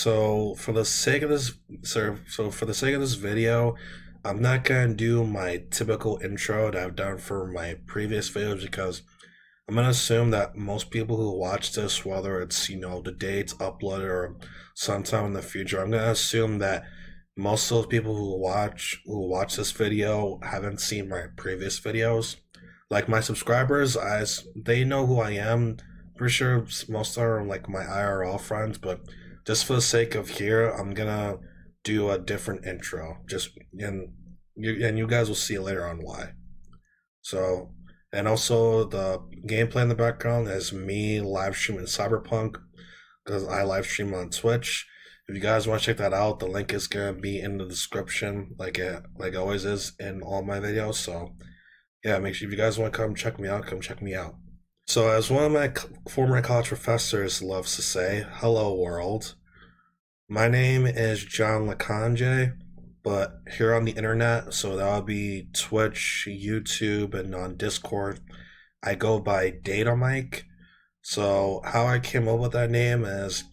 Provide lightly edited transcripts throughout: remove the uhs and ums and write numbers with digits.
So for the sake of this, so for the sake of this video, I'm not gonna do my typical intro that I've done for my previous videos because I'm gonna assume that most people who watch this, whether it's the day it's uploaded or sometime in the future, I'm gonna assume that most of those people who watch this video haven't seen my previous videos. Like my subscribers, they know who I am. Pretty sure most are like my IRL friends, but just for the sake of here, I'm gonna do a different intro. And you guys will see later on why. So, and also the gameplay in the background is me live streaming Cyberpunk because I live stream on Twitch. If you guys want to check that out, the link is gonna be in the description, like it always is in all my videos. So yeah, make sure if you guys want to come check me out, come check me out. So as one of my former college professors loves to say, "Hello world." My name is John Lakanje, but here on the internet, so that would be Twitch, YouTube, and on Discord, I go by Data Mike. So how I came up with that name is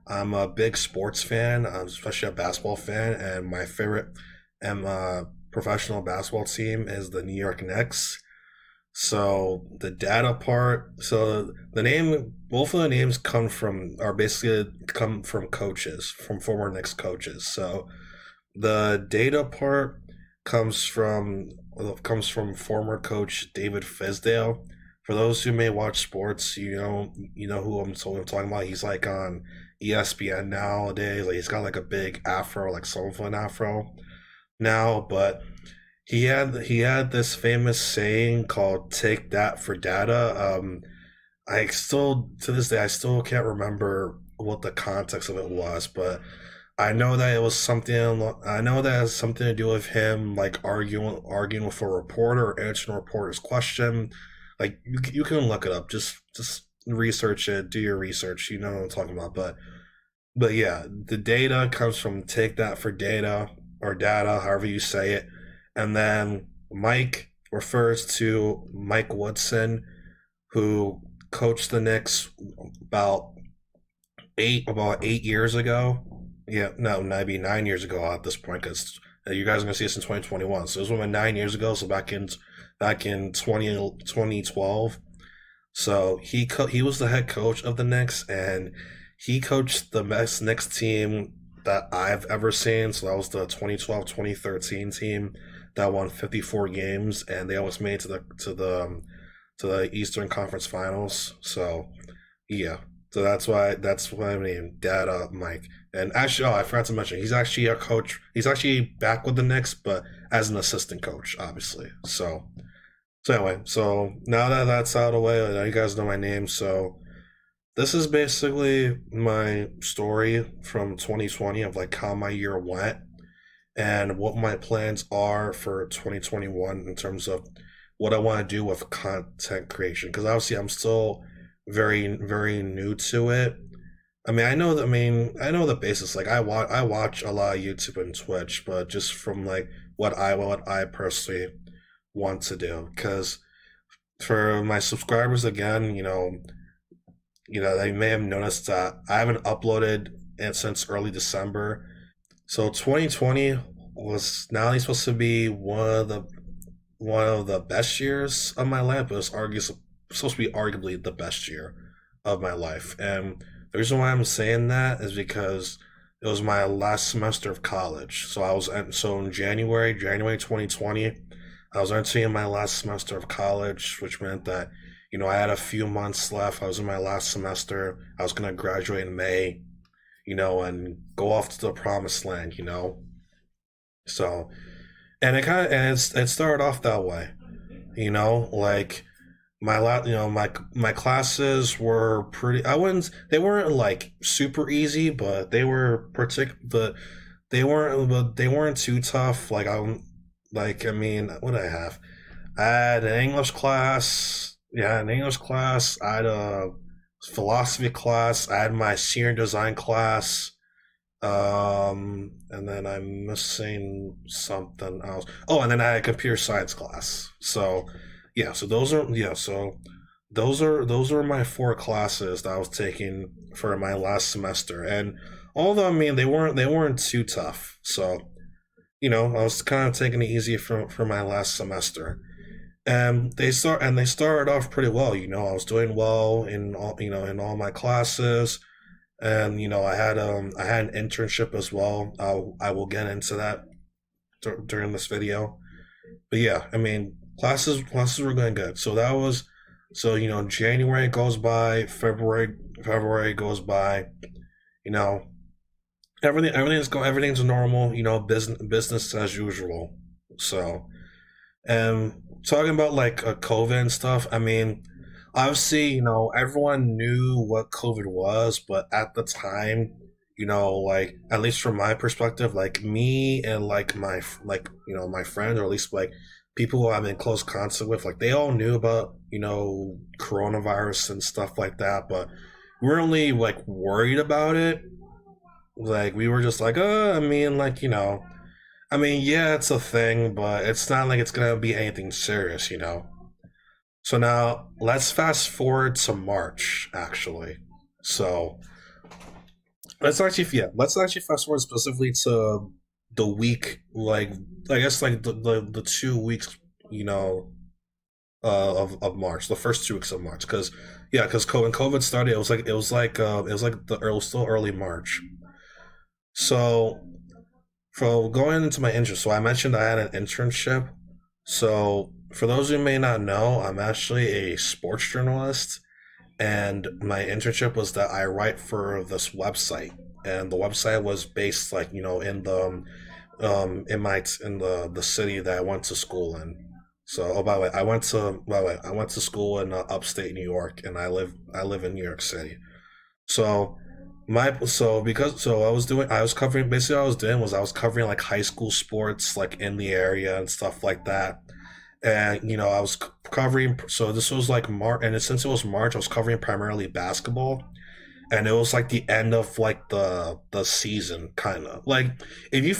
I'm a big sports fan, especially a basketball fan, and my favorite professional basketball team is the New York Knicks. So the data part, so the name, both of the names basically come from coaches, from former Knicks coaches. So the data part comes from comes from former coach David Fizdale. For those who may watch sports, you know who I'm talking about. He's like on ESPN nowadays. Like he's got like a big afro, like soul fun afro now, but he had this famous saying called "Take that for data." I still to this day I still can't remember what the context of it was, but I know that it was something. I know that it has something to do with him like arguing with a reporter or answering a reporter's question. Like you can look it up. Just research it. Do your research. You know what I'm talking about. But yeah, the data comes from "Take that for data" or data, however you say it, and then Mike refers to Mike Woodson, who coached the Knicks about 8 years ago. Yeah, no, maybe 9 years ago at this point, because you guys are gonna see this in 2021. So this was 9 years ago. So back in 2012. So he was the head coach of the Knicks, and he coached the best Knicks team that I've ever seen. So that was the 2012-2013 team that won 54 games, and they almost made it to the Eastern Conference Finals. So yeah, so that's why I named Data Mike. And actually, I forgot to mention he's actually a coach. He's actually back with the Knicks, but as an assistant coach, obviously. So anyway, so now that that's out of the way, now you guys know my name. So this is basically my story from 2020 of like how my year went and what my plans are for 2021 in terms of what I want to do with content creation. Because obviously, I'm still very, very new to it. I know the basics. Like I watch a lot of YouTube and Twitch, but just from like what I personally want to do. Because for my subscribers, again, they may have noticed that I haven't uploaded it since early December. So 2020 was not only supposed to be one of the best years of my life, but it's supposed to be arguably the best year of my life. And the reason why I'm saying that is because it was my last semester of college. So in January 2020, I was entering my last semester of college, which meant that I had a few months left. I was in my last semester. I was gonna graduate in May, and go off to the promised land. So, and it started off that way, like my classes were pretty. They weren't like super easy, but they weren't too tough. What did I have? I had an English class. Yeah, an English class. I had a philosophy class. I had my senior design class. And then I'm missing something else. Oh, and then I had a computer science class. So, yeah. So those are my four classes that I was taking for my last semester, and Although I mean they weren't too tough. So I was kind of taking it easy for my last semester. And they started off pretty well. I was doing well in all my classes, and I had an internship as well. I will get into that during this video. But yeah, I mean, classes were going good. January goes by, February goes by. You know, everything's normal. Business as usual. So, and talking about like COVID and stuff. I mean, obviously, everyone knew what COVID was, but at the time, like at least from my perspective, like me and like my friends, or at least like people who I'm in close contact with, like they all knew about coronavirus and stuff like that, but we weren't really like worried about it. Like we were just like, I mean, like I mean, yeah, it's a thing, but it's not like it's gonna be anything serious. So now let's fast forward to March, actually. So let's actually fast forward specifically to the week, like I guess like the 2 weeks, you know, of March, the first 2 weeks of March, because yeah, because when COVID started, it was still early March. So for going into my intern, so I mentioned I had an internship. So for those who may not know, I'm actually a sports journalist, and my internship was that I write for this website, and the website was based like in the city that I went to school in. So, by the way, I went to school in upstate New York, and I live in New York City. So I was covering, basically what I was doing was I was covering like high school sports like in the area and stuff like that. And I was covering, so this was like March, and since it was March, I was covering primarily basketball, and it was like the end of like the season, kind of like if you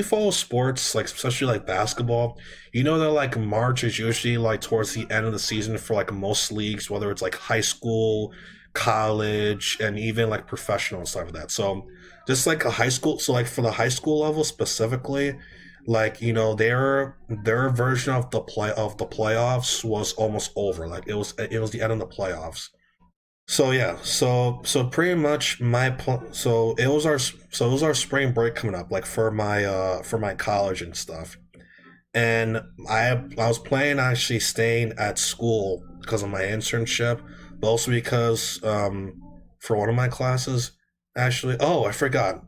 follow sports, like especially like basketball, that like March is usually like towards the end of the season for like most leagues, whether it's like high school, college, and even like professional and stuff like that. So just like a high school, so like for the high school level specifically, like their version of the playoffs was almost over. Like it was the end of the playoffs. So yeah, so pretty much so it was our spring break coming up, like for my college and stuff. And I was planning on actually staying at school because of my internship, but also because for one of my classes, actually, oh, I forgot.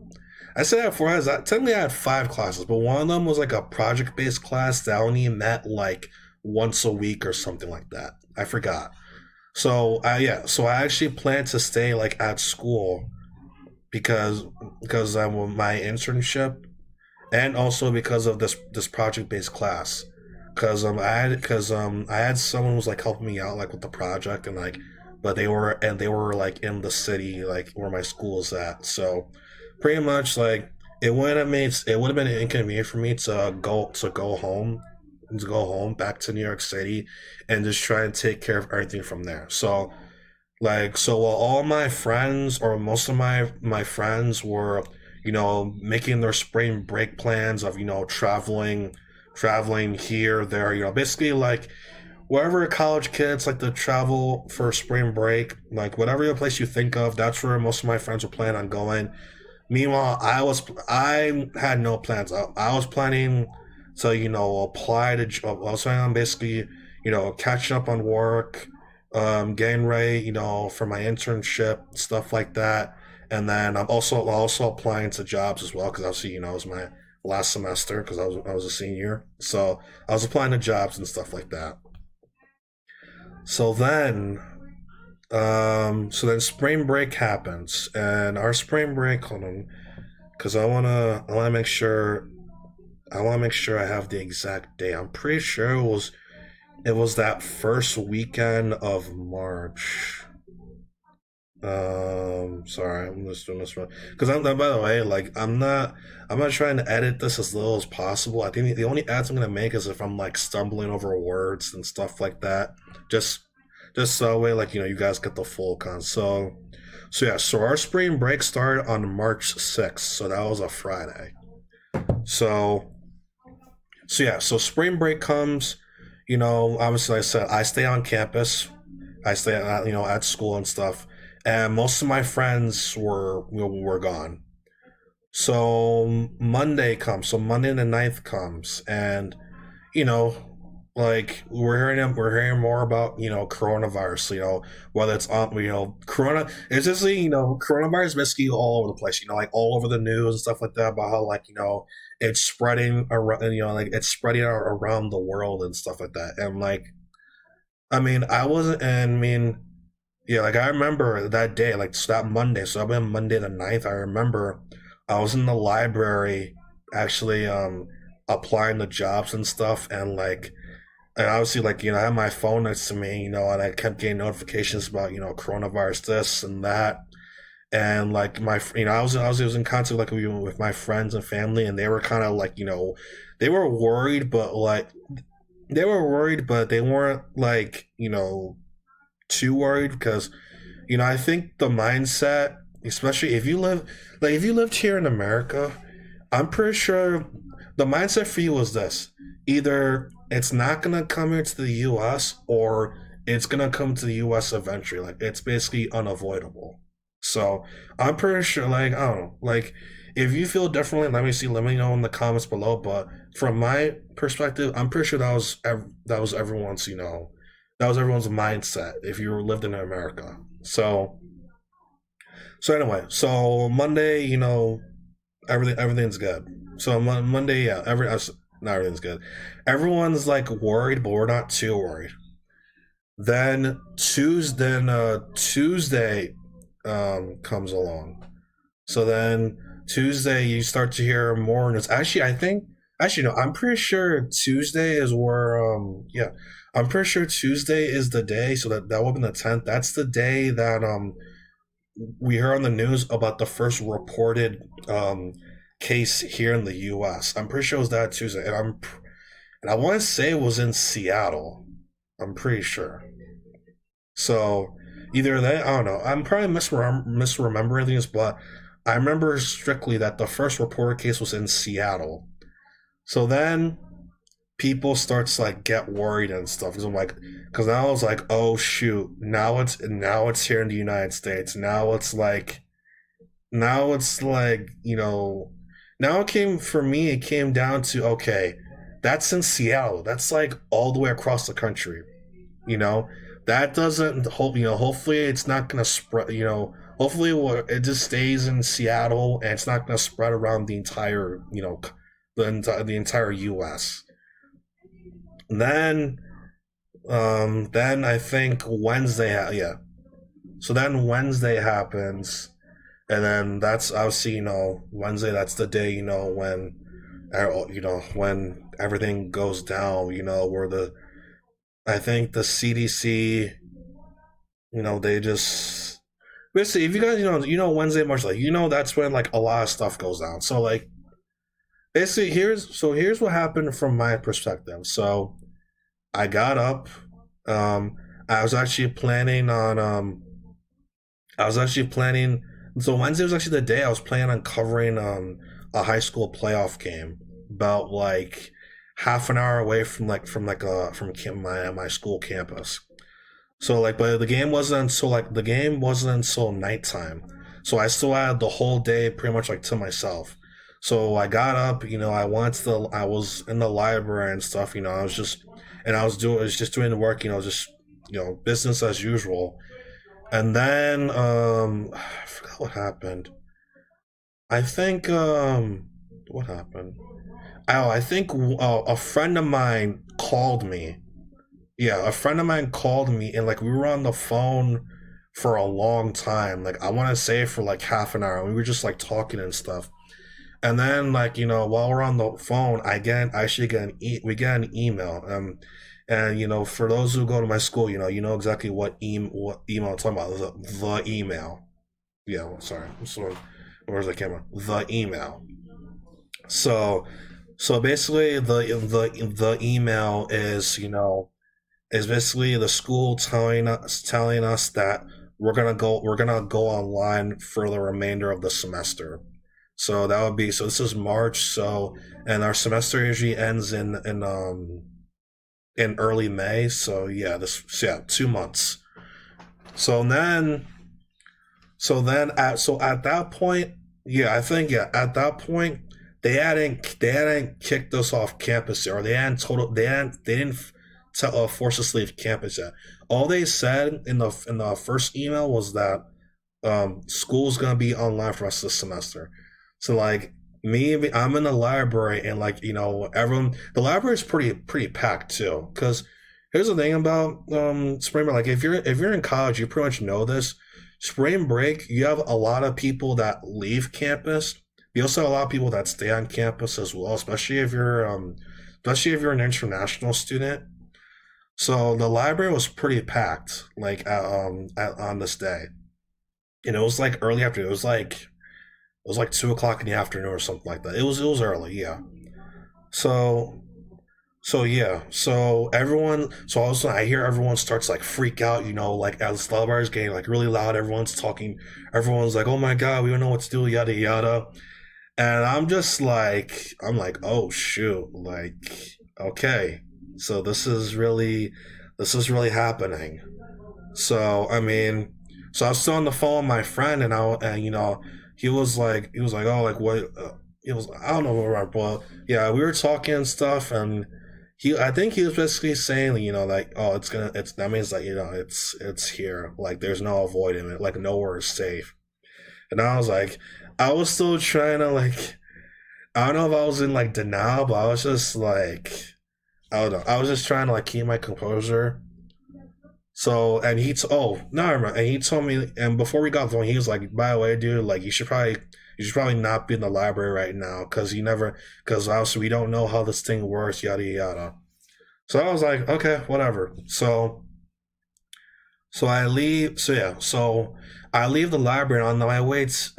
I said that before. Technically I had 5 classes, but one of them was like a project based class that only met like once a week or something like that. I forgot. So I actually plan to stay like at school because I'm with my internship, and also because of this project based class. Because I had someone who was like helping me out like with the project, and like, but they were like in the city like where my school is at. So pretty much like it would have been inconvenient for me to go home back to New York City and just try and take care of everything from there. So while all my friends, or most of my friends, were making their spring break plans of traveling here, there, basically like wherever college kids like to travel for spring break, like whatever your place you think of, that's where most of my friends were planning on going. Meanwhile, I had no plans. I was planning to apply to. I was planning on basically catching up on work, getting ready for my internship, stuff like that. And then I'm also applying to jobs as well, because obviously it was my last semester because I was a senior. So I was applying to jobs and stuff like that. So then spring break happens, and our spring break. Hold on, because I want to make sure I have the exact day. I'm pretty sure it was that first weekend of March. Sorry, I'm just doing this wrong. Because by the way, like I'm not trying to edit this as little as possible. I think the only ads I'm gonna make is if I'm like stumbling over words and stuff like that. Just just so way like you guys get the full con. So yeah, so our spring break started on March 6th, so that was a Friday. So so yeah, so spring break comes. Obviously, I said I stay on campus. I stay at, at school and stuff, and most of my friends were gone. So Monday comes. So Monday the 9th comes, and you know, like we're hearing more about coronavirus. Whether it's corona. It's just coronavirus basically all over the place. Like all over the news and stuff like that about how like it's spreading around. Like it's spreading around the world and stuff like that. And like I mean, I wasn't. And I mean, yeah, like I remember that day, like so that Monday. So I've been Monday the 9th. I remember I was in the library actually applying to jobs and stuff, and like and obviously like I had my phone next to me, and I kept getting notifications about coronavirus this and that, and like I was in contact like with my friends and family, and they were kind of like they were worried, but like they weren't like too worried because I think the mindset, especially if you lived here in America, I'm pretty sure the mindset for you was this: either it's not gonna come here to the U.S. or it's gonna come to the U.S. eventually. Like it's basically unavoidable. So I'm pretty sure, like I don't know, like if you feel differently, let me know in the comments below. But from my perspective, I'm pretty sure that was everyone's that was everyone's mindset if you lived in America. So anyway, so Monday, everything's good. So Monday, yeah, not everything's good. Everyone's like worried, but we're not too worried. Tuesday comes along. So then Tuesday you start to hear more news. Actually no, I'm pretty sure Tuesday is where yeah, I'm pretty sure Tuesday is the day. So that would be the 10th. That's the day that we heard on the news about the first reported case here in the U.S. I'm pretty sure it was that Tuesday, and I want to say it was in Seattle. I'm pretty sure. So either that, I don't know. I'm probably misremembering things, but I remember strictly that the first reported case was in Seattle. So then people start to like get worried and stuff because I'm like, because now it's like, oh shoot, now it's here in the United States. Now it's like now it came down to, okay, that's in Seattle. That's like all the way across the country. You know, that doesn't hopefully it's not gonna spread. Hopefully it just stays in Seattle and it's not gonna spread around the entire the entire U.S. Then then I think yeah. So then Wednesday happens, and then that's obviously Wednesday. That's the day when everything goes down. Where I think the CDC, they just basically, if you guys Wednesday, March, like that's when like a lot of stuff goes down. So like basically here's what happened from my perspective. So I got up. Um, I was actually planning on. I was actually planning. So Wednesday was actually the day I was planning on covering a high school playoff game about like half an hour away from my school campus. So like, but the game wasn't until nighttime. So I still had the whole day pretty much like to myself. So I got up, I was in the library and stuff, I was just doing the work, just business as usual. And then I forgot what happened. I think what happened? Oh, I think a friend of mine called me. Yeah, a friend of mine called me, and like we were on the phone for a long time. Like I want to say for like half an hour. We were just like talking and stuff. And then like while we're on the phone, I actually we get an email. And for those who go to my school, you know exactly what email I'm talking about. The email. Yeah, sorry. So where's the camera? The email. So basically the email is is basically the school telling us that we're gonna go online for the remainder of the semester. So that would be, so this is March, so, and our semester usually ends in early May. So yeah, this, so yeah, 2 months. So then at that point, yeah, I think, yeah, at that point they hadn't kicked us off campus yet, or they didn't force us to leave campus yet. All they said in the first email was that school's gonna be online for us this semester. So like me, I'm in the library, and like, everyone, the library is pretty packed too. Because here's the thing about spring break. Like if you're in college, you pretty much know this. Spring break, you have a lot of people that leave campus. You also have a lot of people that stay on campus as well, especially if you're an international student. So the library was pretty packed, like on this day, and it was like early afternoon. It was like 2 o'clock in the afternoon or something like that. It was early, yeah. So yeah, so all of a sudden I hear everyone starts like freak out, like as the library's getting like really loud. Everyone's talking. Everyone's like, "Oh my god, we don't know what to do," yada yada. And I'm like, "Oh shoot!" Like, okay, so this is really happening. So I mean, so I was still on the phone with my friend, and he was like, "Oh, like what?" He was, I don't know what, but yeah, we were talking and stuff, and I think he was basically saying, like, "Oh, that means that, it's here. Like, there's no avoiding it. Like, nowhere is safe." And I was still trying to, like, I don't know if I was in like denial, but I was just like, I don't know. I was just trying to like keep my composure. So, and oh, no, I remember. And he told me, and before we got off the phone, he was like, "By the way, dude, like you should probably not be in the library right now, because obviously we don't know how this thing works, yada yada." So I was like, "Okay, whatever." So I leave. So yeah, so I leave the library, and on my way to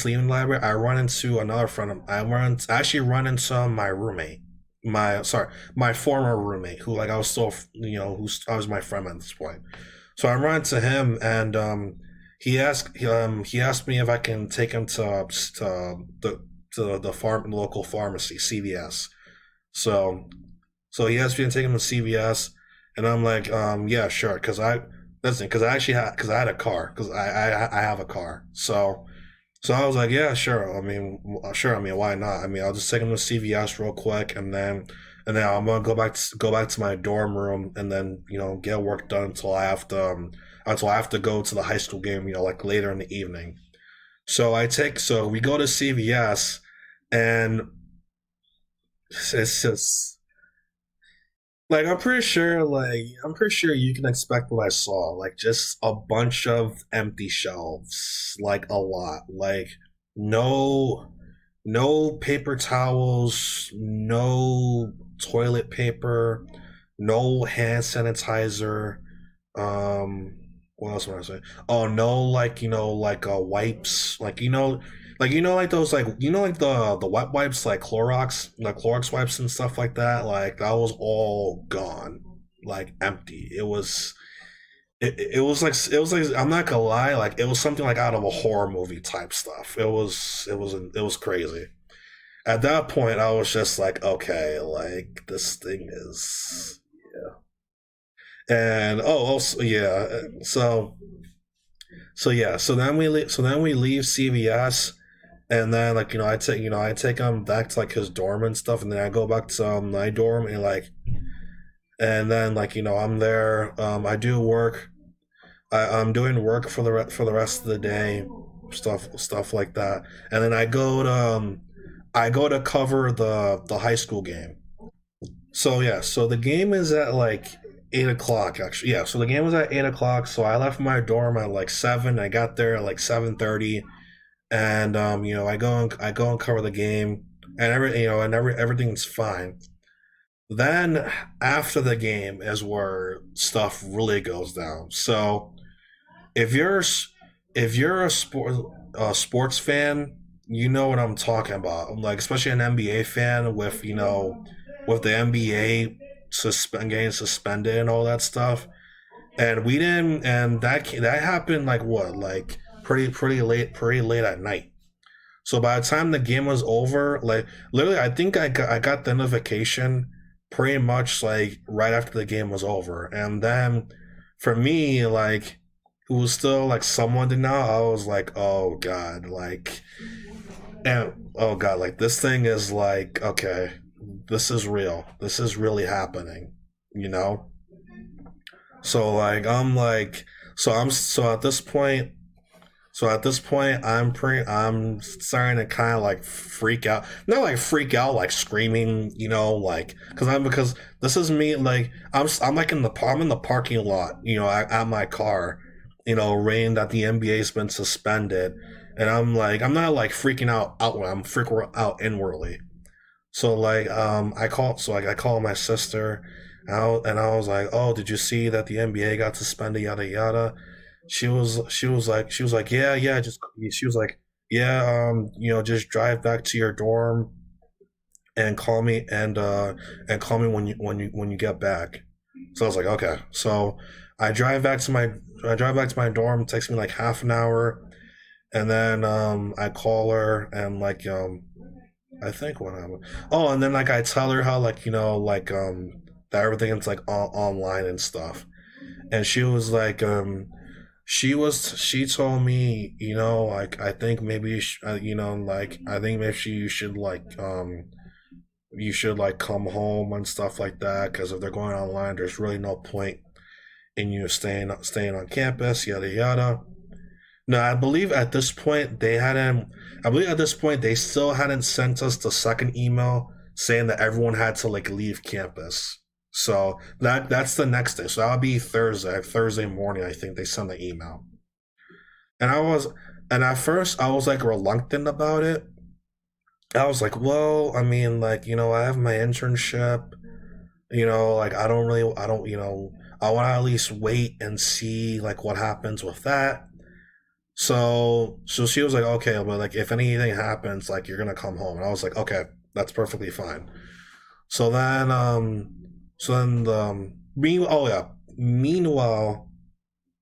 leaving the library, I run into another friend. I actually run into my roommate, my former roommate, who, like, I was still, I was my friend at this point. So I run into him, and he asked me if I can take him to the local pharmacy, CVS. So he asked me to take him to CVS, and I'm like, yeah, sure, because I had a car, because I have a car. So I was like, yeah, sure. I mean, sure. I mean, why not? I mean, I'll just take him to CVS real quick, and then I'm gonna go back to my dorm room, and then get work done until I have to go to the high school game, like later in the evening. So we go to CVS, and it's just like, I'm pretty sure you can expect what I saw. Like, just a bunch of empty shelves, like a lot. Like, no no paper towels, no toilet paper, no hand sanitizer. What else would I say? Oh, no, like, like wipes, like those, like the wet wipes, like Clorox wipes and stuff like that. Like, that was all gone, like empty. It was like, I'm not gonna lie, like, it was something like out of a horror movie type stuff. It was crazy. At that point, I was just like, okay, like, this thing is, and oh, also, yeah. So then we leave CVS, and then, like, I take him back to like his dorm and stuff, and then I go back to my dorm, and then, like, I'm there. I do work. I'm doing work for the rest of the day, stuff like that, and then I go to cover the high school game. So yeah, so the game is at like 8 o'clock, actually. Yeah, so the game was at 8 o'clock. So I left my dorm at like 7. I got there at like 7:30, and I go and cover the game, and everything's fine. Then after the game is where stuff really goes down. So if you're if you're a sports fan, you know what I'm talking about. Like, especially an NBA fan, with the NBA. getting suspended and all that stuff. And we didn't, and that happened like what, like pretty late at night. So by the time the game was over, like literally, I think I got the notification pretty much like right after the game was over, and then for me, like it was still like someone to know. I was like, oh god, like, and oh god, like this thing is like, okay, this is real. This is really happening, you know. So so at this point, I'm starting to kind of like freak out. Not like freak out, like screaming, like because this is me. Like I'm like I'm in the parking lot, at my car, rain that the NBA's been suspended, and I'm not like freaking out outward. I'm freaking out inwardly. So I call my sister, and I was like, oh, did you see that the NBA got suspended? Yada yada. She was like, yeah, yeah, just she was like, yeah, just drive back to your dorm and call me, and call me when you get back. So I was like, okay. So I drive back to my I drive back to my dorm. It takes me like half an hour, and then I call her, and I think what happened. Oh, and then like I tell her how that everything is like online and stuff, and she was like she told me, like I think maybe I think maybe you should like come home and stuff like that, because if they're going online, there's really no point in you staying on campus, yada yada. No, I believe at this point they hadn't. I believe at this point they still hadn't sent us the second email saying that everyone had to like leave campus. So that's the next day. So that'll be Thursday morning. I think they sent the email, and and at first I was like reluctant about it. I was like, well, I mean, like I have my internship. Like I don't, I want to at least wait and see like what happens with that. So she was like, okay, but like if anything happens, like you're gonna come home. And I was like, okay, that's perfectly fine. So then, meanwhile, oh yeah, meanwhile,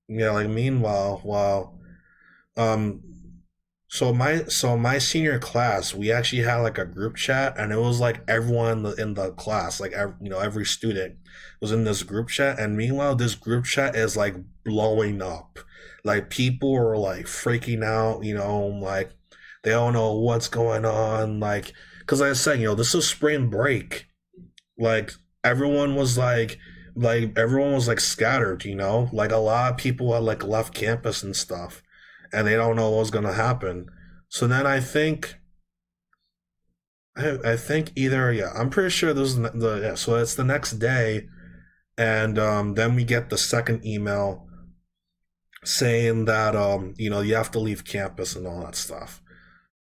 yeah, like meanwhile, while um, so my senior class, we actually had like a group chat, and it was like everyone in the class, like every student was in this group chat, and meanwhile, this group chat is like blowing up, like people are like freaking out, like they don't know what's going on, like because I was saying, this is spring break, like everyone was everyone was like scattered, like a lot of people had like left campus and stuff, and they don't know what's gonna happen. So then I think either, yeah, I'm pretty sure this is the yeah, so it's the next day, and then we get the second email saying that you have to leave campus and all that stuff.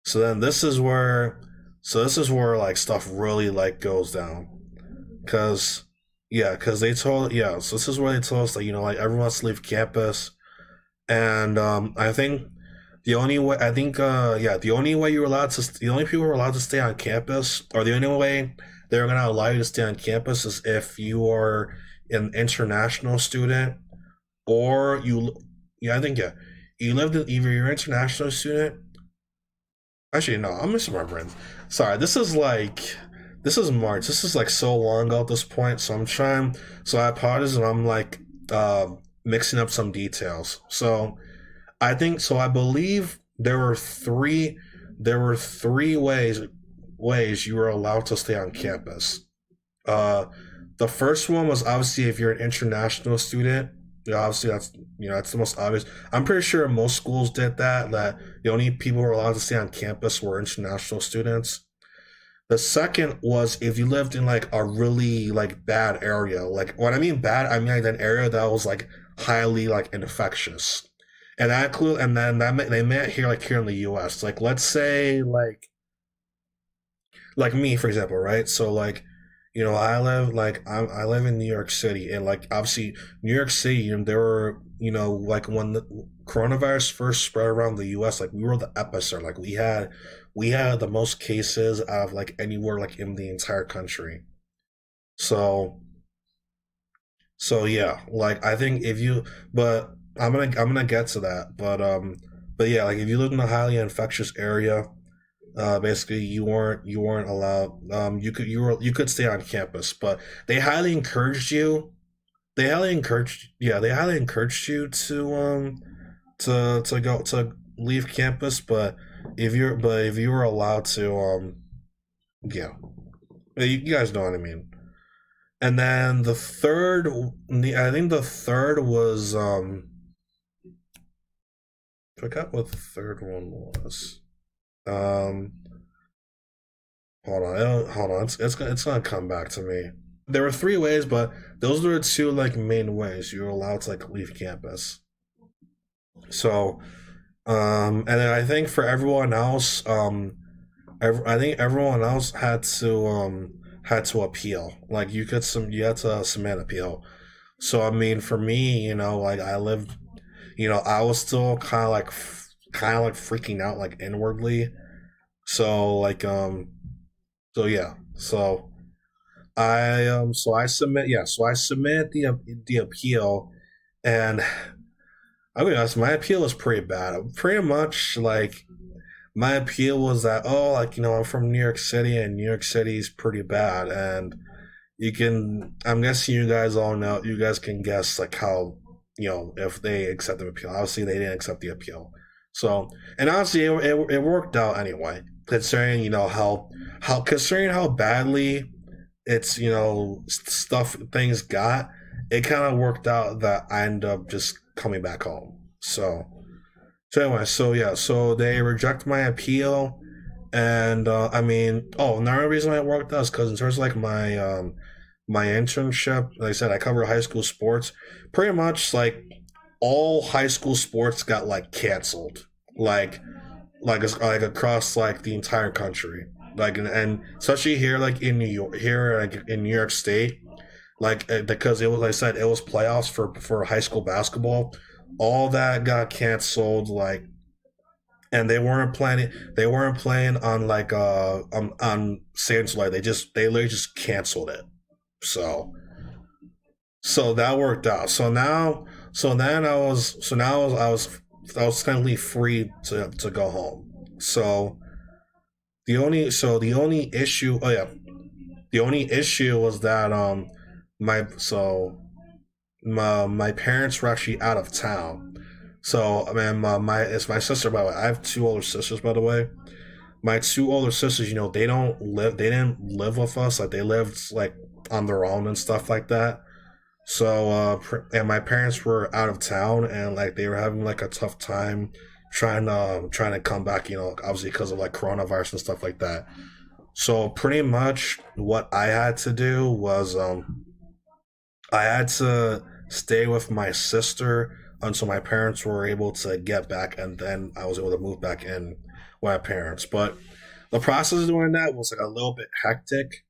So then this is where like stuff really like goes down, because because they told, so this is where they told us that like everyone has to leave campus, and I think the only way the only people who are allowed to stay on campus, or the only way they're gonna allow you to stay on campus, is if you are an international student, or I think, you lived in, either you're an international student. Actually, no, I'm misremembering. Sorry, this is March. This is like so long ago at this point, so I'm trying. So I apologize, and I'm like mixing up some details. So I think so. I believe there were three ways you were allowed to stay on campus. Uh, the first one was obviously if you're an international student. Obviously that's that's the most obvious. I'm pretty sure most schools did that. That the only people who were allowed to stay on campus were international students. The second was if you lived in like a really like bad area. Like what I mean bad, I mean like an area that was like highly like infectious, and that include and then they meant here like here in the U.S. Like let's say like me for example, right? So like I live in New York City, and like obviously New York City, and there were like when the coronavirus first spread around the U.S., like we were the epicenter. Like we had the most cases out of like anywhere like in the entire country. So So yeah, like I think if you, but I'm gonna get to that, but yeah, like if you live in a highly infectious area, basically you weren't allowed. You could stay on campus, but they highly encouraged you. They highly encouraged you to go to leave campus, but if you were allowed to, yeah, you guys know what I mean. And then I think the third was I forgot what the third one was. Um, hold on, hold on, it's gonna come back to me. There were three ways, but those were the two like main ways you were allowed to like leave campus. So, and then I think for everyone else, I think everyone else had to appeal. Like you had to submit appeal. So I mean, for me, like I lived, I was still kind of like freaking out like inwardly. So like so yeah, so I submit yeah, so I submit the appeal, and I mean, honest, my appeal was pretty bad. Pretty much like my appeal was that, oh, like I'm from New York City, and New York City is pretty bad, and I'm guessing you guys all know, you guys can guess like how, if they accept the appeal. Obviously they didn't accept the appeal. So, and honestly it worked out anyway, considering how considering how badly it's stuff things got. It kind of worked out that I ended up just coming back home. So anyway, so yeah, so they reject my appeal. And I mean, oh, another reason why it worked out is because in terms of like my internship, like I said, I cover high school sports. Pretty much like all high school sports got like canceled, like like across like the entire country, like and especially here like in New York, here like in New York State, like because it was, like I said, it was playoffs for high school basketball. All that got canceled, like, and they weren't playing on like on Saints, like they literally just canceled it. So so that worked out. So then I was technically free to go home. So the only issue, oh yeah, the only issue was that my so my parents were actually out of town. So I mean, it's my sister, by the way. I have two older sisters, by the way. My two older sisters, they didn't live with us. Like they lived like on their own and stuff like that. So and my parents were out of town, and like they were having like a tough time trying to come back. Obviously because of like coronavirus and stuff like that. So pretty much what I had to do was I had to stay with my sister until my parents were able to get back, and then I was able to move back in with my parents. But the process of doing that was like a little bit hectic.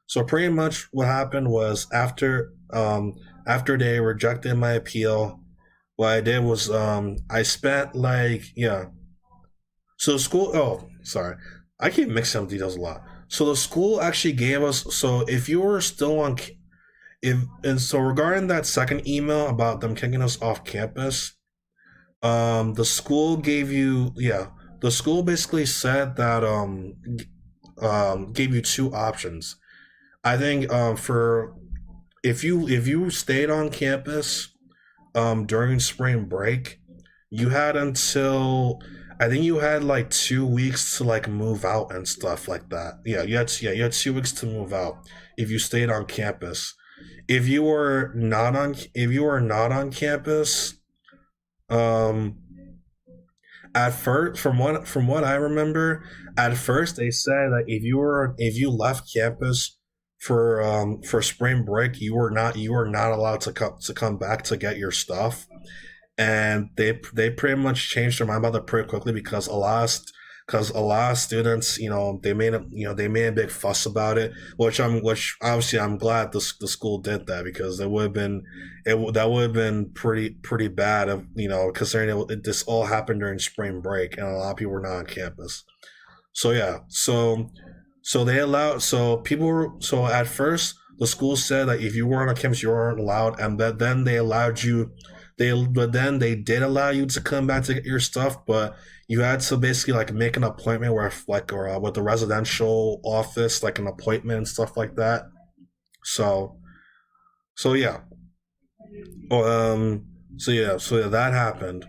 So pretty much what happened was after they rejected my appeal, what I did was I spent like yeah. So the school, oh sorry, I keep mixing up details a lot. So the school actually gave us, so if you were still on if and so regarding that second email about them kicking us off campus, the school gave you yeah, the school basically said that gave you two options. I think for if you stayed on campus during spring break, you had until, I think you had like 2 weeks to like move out and stuff like that. You had 2 weeks to move out if you stayed on campus. If you were not on campus, um at first, from what I remember, at first they said that if you left campus for spring break, you were not allowed to come back to get your stuff, and they pretty much changed their mind about that pretty quickly because a lot of students, they made a big fuss about it, which obviously I'm glad the school did that, because it would have been that would have been pretty bad, of considering this all happened during spring break and a lot of people were not on campus. So yeah, so they allowed, so people were, so at first, the school said that if you weren't on campus, you weren't allowed, and that then they allowed you. But then they did allow you to come back to get your stuff, but you had to basically like make an appointment where like or with the residential office, like an appointment and stuff like that. So so yeah, so yeah, that happened.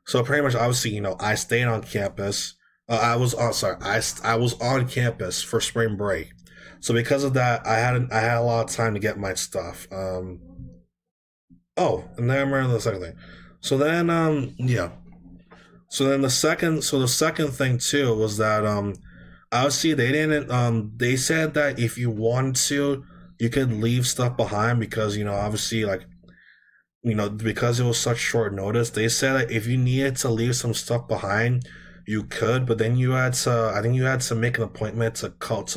So pretty much, obviously, I stayed on campus. I was on sorry, I was on campus for spring break. So because of that, I had a lot of time to get my stuff. Oh, and then I remember the second thing. So then yeah. So the second thing too was that obviously they didn't they said that if you want to, you could leave stuff behind because obviously like because it was such short notice. They said that if you needed to leave some stuff behind, you could, but then you had to I think you had to make an appointment to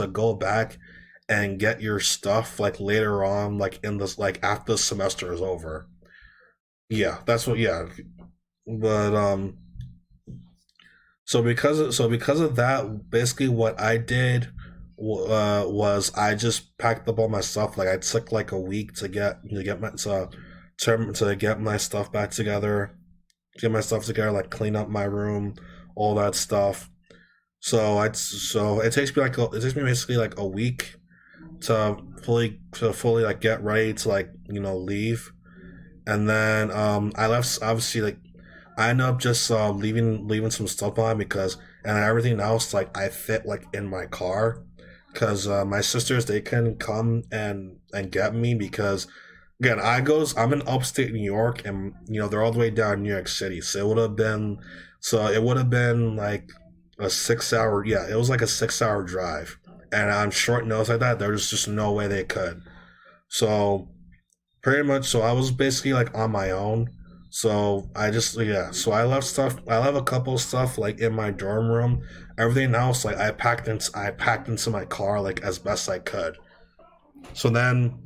go back and get your stuff like later on, like in this like after the semester is over. Yeah, that's what. Yeah, but so because of that, basically what I did was I just packed up all my stuff. Like I took like a week to get my to get my stuff back together, get my stuff together, like clean up my room, all that stuff. So it takes me it takes me basically like a week to fully like get ready to like leave, and then I left obviously like I ended up just leaving some stuff on because and everything else like I fit like in my car because my sisters they can come and get me because again I'm in upstate New York and they're all the way down in New York City, so it would have been like a 6 hour, yeah, it was like a 6 hour drive, and on short notice like that there's just no way they could. So pretty much, so I was basically like on my own. So I just yeah, so I left stuff. I left a couple of stuff like in my dorm room. Everything else like I packed into my car like as best I could. So then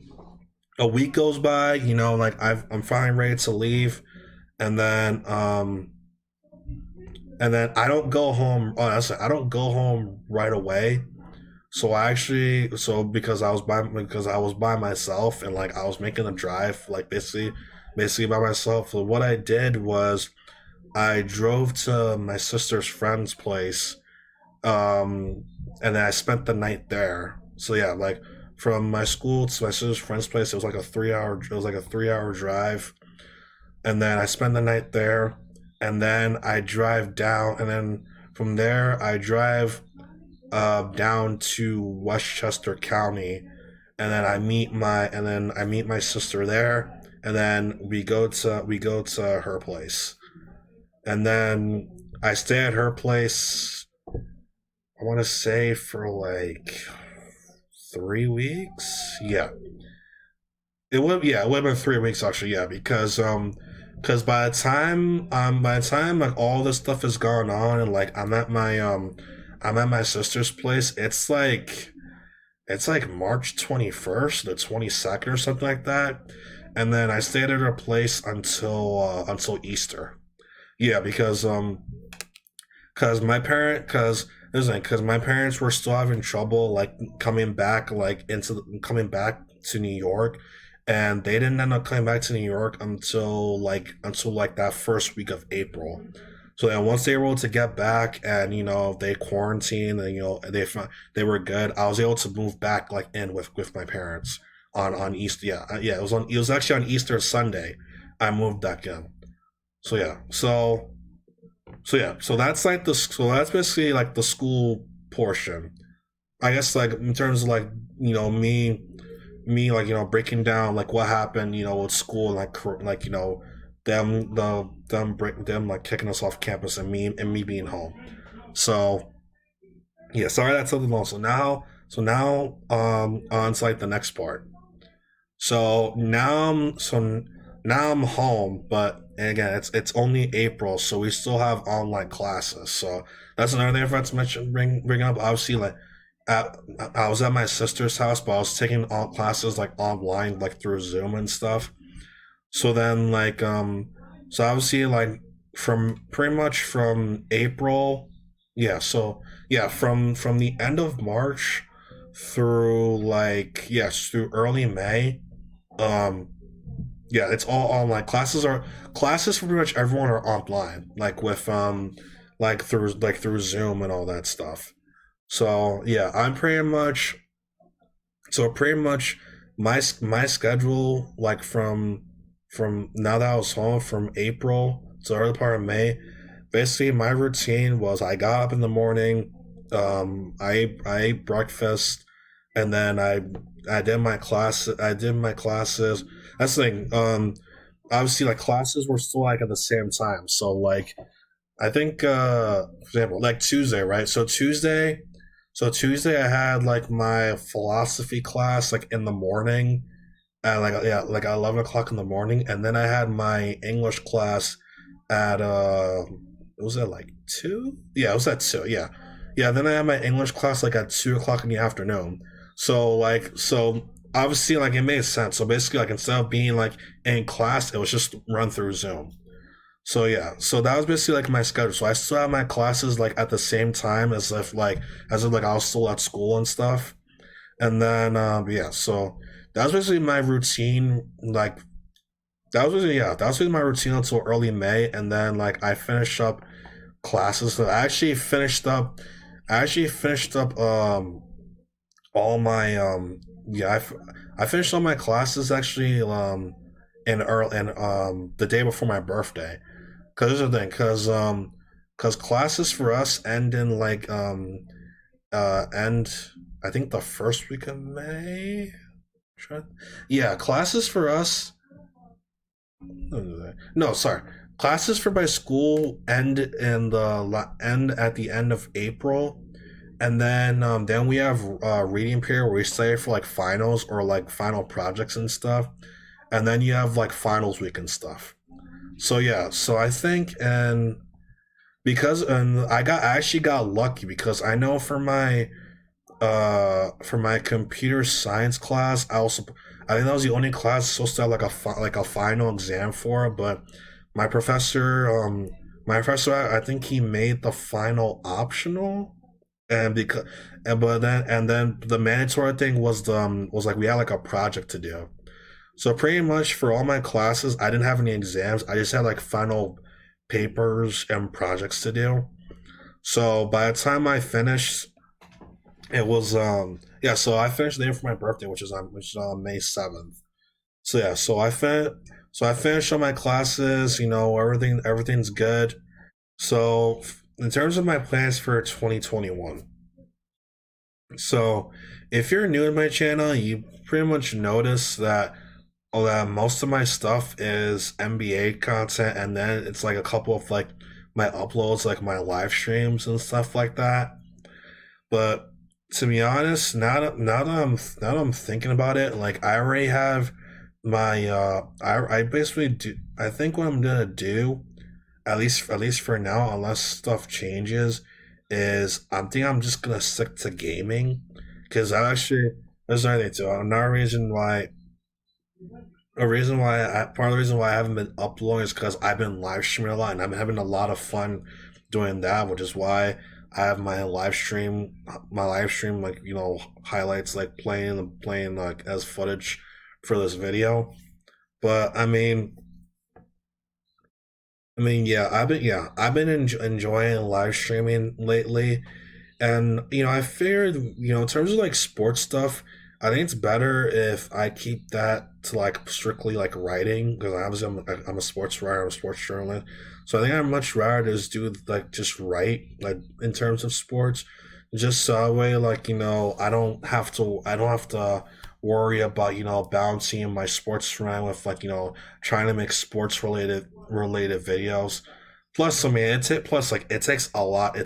a week goes by, like I'm finally ready to leave, and then I don't go home. Oh, that's it. I don't go home right away. So I actually, so because I was by myself and like I was making a drive like basically by myself. So what I did was I drove to my sister's friend's place, and then I spent the night there. So yeah, like from my school to my sister's friend's place, it was like a 3 hour drive, and then I spend the night there, and then I drive down, and then from there I drive down to Westchester County, and then I meet my sister there, and then we go to her place, and then I stay at her place. I want to say for like 3 weeks. Yeah, it would have been 3 weeks actually. Yeah, because by the time like all this stuff has gone on and like I'm at my sister's place. It's like March 21st, the 22nd or something like that. And then I stayed at her place until Easter. Yeah, because my parent because listen, because my parents were still having trouble like coming back to New York, and they didn't end up coming back to New York until like that first week of April. So then once they were able to get back and they quarantined and they were good, I was able to move back like in with my parents on Easter. Yeah, it was actually on Easter Sunday. I moved back in. So yeah, so that's like so that's basically like the school portion. I guess like in terms of like me like breaking down like what happened with school like them like kicking us off campus and me being home. So yeah, sorry that's something else. So now on to like the next part. So now I'm home, but and again it's only April, so we still have online classes. So that's another thing I forgot to mention. Bring up obviously like at, I was at my sister's house, but I was taking all classes like online, like through Zoom and stuff. So then so obviously like from pretty much from April, yeah, so yeah, from the end of March through like yes through early May. Um, yeah, it's all online. Classes for pretty much everyone are online, like with like through Zoom and all that stuff. So yeah, I'm pretty much so pretty much my schedule like from now that I was home from April to the early part of May, basically my routine was I got up in the morning, I ate breakfast, and then I did my classes. That's the thing. Obviously like classes were still like at the same time. So like I think for example, like Tuesday, right? So Tuesday I had like my philosophy class like in the morning at like yeah, like 11 o'clock in the morning, and then I had my English class at was it like two? Yeah, it was at two, yeah. Yeah, then I had my English class like at 2 o'clock in the afternoon. So obviously like it made sense. So basically like instead of being like in class, it was just run through Zoom. So yeah, so that was basically like my schedule. So I still have my classes like at the same time as if like I was still at school and stuff. And then yeah, so that was basically my routine. Like that was really my routine until early May, and then like I finished up classes. So I actually finished up all my yeah I finished all my classes actually in early and the day before my birthday. Cause there's the thing, cause classes for us end in like end I think the first week of May. Yeah, classes for us. No, sorry. Classes for my school end at the end of April, and then we have reading period where we stay for like finals or like final projects and stuff, and then you have like finals week and stuff. So yeah, so I think and I actually got lucky because I know for my computer science class I think that was the only class supposed to have like like a final exam for, but my professor my professor I think he made the final optional, and because and then the mandatory thing was like we had like a project to do. So pretty much for all my classes I didn't have any exams, I just had like final papers and projects to do. So by the time I finished, it was yeah. So I finished the day for my birthday, which is on May 7th. So yeah, so I finished all my classes. You know, everything's good. So in terms of my plans for 2021, so if you're new to my channel, you pretty much notice that most of my stuff is NBA content, and then it's like a couple of like my uploads, like my live streams and stuff like that. But to be honest, now that I'm thinking about it, like I already have my I basically do I think what I'm gonna do, at least for now, unless stuff changes, is I'm just gonna stick to gaming. Because I actually there's another thing too. Another reason why part of the reason why I haven't been uploading is because I've been live streaming a lot and I'm having a lot of fun doing that, which is why I have my live stream like highlights like playing like as footage for this video. But I've been enjoying live streaming lately, and I figured in terms of like sports stuff, I think it's better if I keep that to like strictly like writing because obviously I'm a sports writer, I'm a sports journalist, so I think I'd much rather just do like just write like in terms of sports, just so that way like I don't have to worry about balancing my sports around with like trying to make sports related videos. Plus, I mean, plus like it takes a lot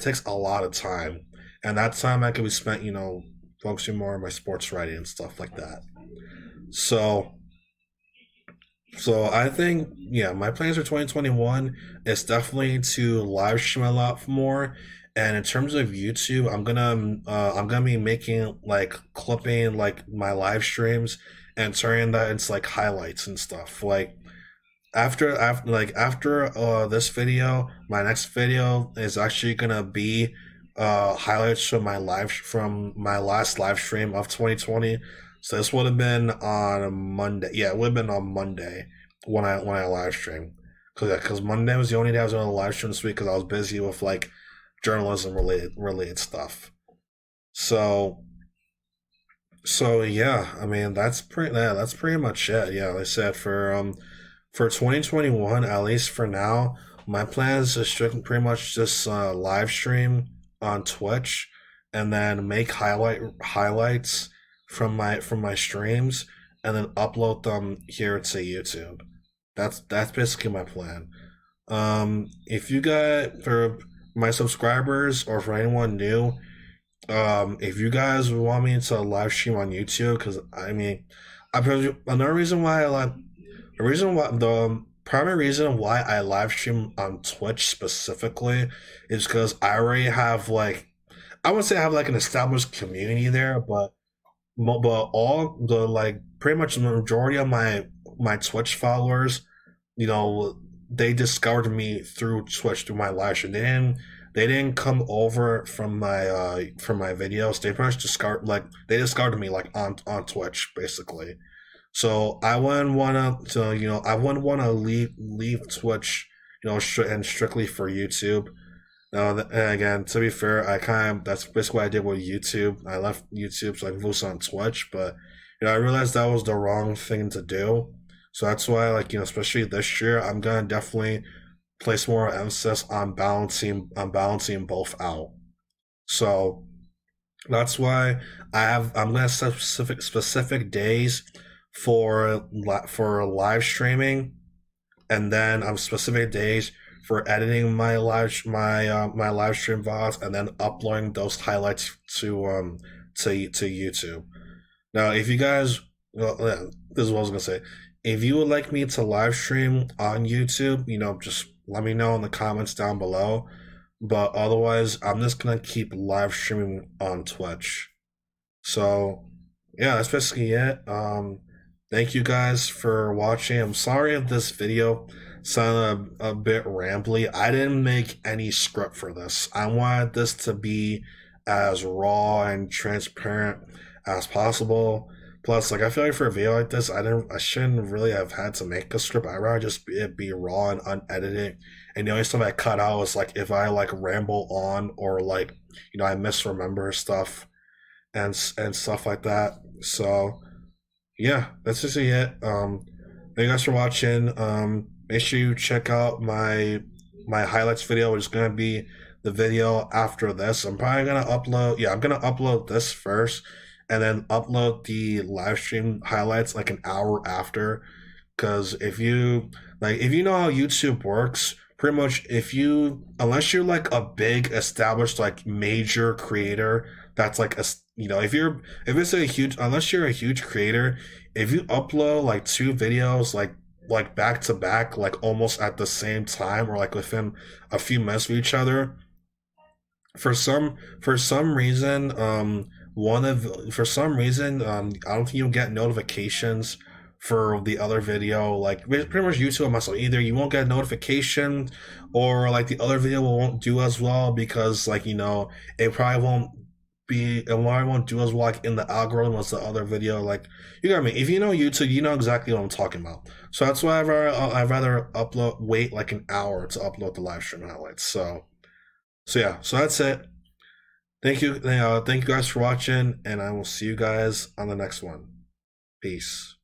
of time, and that time I could be spent focusing more on my sports writing and stuff like that. So so I think my plans for 2021 is definitely to live stream a lot more. And in terms of YouTube, I'm gonna be making like clipping like my live streams and turning that into like highlights and stuff. Like after this video, my next video is actually gonna be highlights from my last live stream of 2020. So this would have been on a Monday. Yeah, it would have been on Monday when I live streamed. Cause Monday was the only day I was on a live stream this week because I was busy with like journalism related stuff. So yeah, I mean that's pretty much it. Yeah, like I said for 2021, at least for now, my plan is to pretty much just live stream on Twitch and then make highlights from my streams and then upload them here to YouTube. That's basically my plan. If you got for my subscribers or for anyone new, if you guys want me to live stream on YouTube, because I mean, another reason why I like the reason why the primary reason why I live stream on Twitch specifically is because I already have like I would say I have like an established community there, but all the like pretty much the majority of my Twitch followers, you know, they discovered me through Twitch through my live stream. They didn't come over from my videos. They pretty much they discovered me like on Twitch basically. So I wouldn't want to you know I wouldn't want to leave Twitch, you know, and strictly for YouTube. And again, to be fair, I kind of that's basically what I did with YouTube. I left YouTube so I can focus on Twitch, but you know I realized that was the wrong thing to do. So that's why, like you know, especially this year, I'm gonna definitely place more emphasis on balancing both out. So that's why I'm gonna set specific days for live streaming, and then specific days for editing my live stream VODs, and then uploading those highlights to YouTube. Now, if you guys, well, yeah, this is what I was gonna say. If you would like me to live stream on YouTube, you know, just let me know in the comments down below. But otherwise, I'm just gonna keep live streaming on Twitch. So yeah, that's basically it. Thank you guys for watching. I'm sorry if this video sounded a bit rambly. I didn't make any script for this. I wanted this to be as raw and transparent as possible. Plus, like I feel like for a video like this, I shouldn't really have had to make a script. I'd rather just it be raw and unedited. And the only stuff I cut out was like if I like ramble on or like you know I misremember stuff and stuff like that. So yeah, that's just it. Thank you guys for watching. Make sure you check out my highlights video, which is gonna be the video after this. I'm probably gonna upload. Yeah, I'm gonna upload this first, and then upload the live stream highlights like an hour after. Because if you know how YouTube works, pretty much unless you're like a big established like major creator that's like a you know if it's a huge unless you're a huge creator, if you upload like two videos like back to back like almost at the same time or like within a few minutes of each other, for some reason for some reason I don't think you'll get notifications for the other video. Like pretty much YouTube and myself, either you won't get a notification or like the other video won't do as well because like you know it probably won't do as well like in the algorithm as the other video. Like you got me. If you know YouTube, you know exactly what I'm talking about. So that's why I'd rather wait like an hour to upload the live stream highlights. So yeah, so that's it. Thank you guys for watching, and I will see you guys on the next one. Peace.